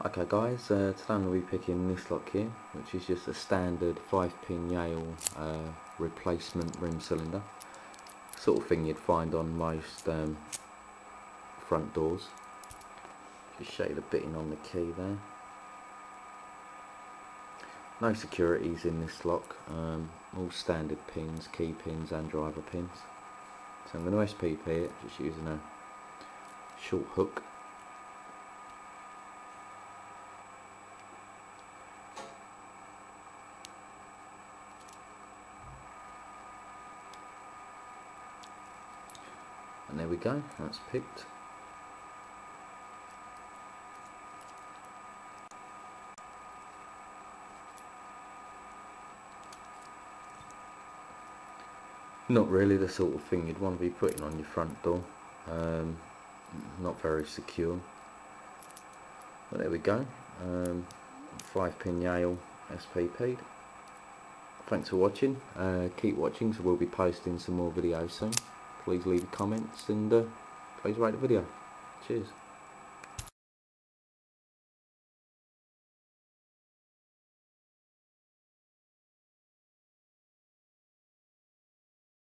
Okay guys, today I'm going to be picking this lock here, which is just a standard 5-pin Yale replacement rim cylinder. Sort of thing you'd find on most front doors. Just show you the bitting on the key there. No securities in this lock, all standard pins, key pins and driver pins. So I'm going to SPP it, just using a short hook. And there we go, that's picked. Not really the sort of thing you'd want to be putting on your front door. Not very secure. But there we go. 5-pin Yale SPP'd. Thanks for watching. Keep watching, so we'll be posting some more videos soon. Please leave comments and please rate the video. Cheers.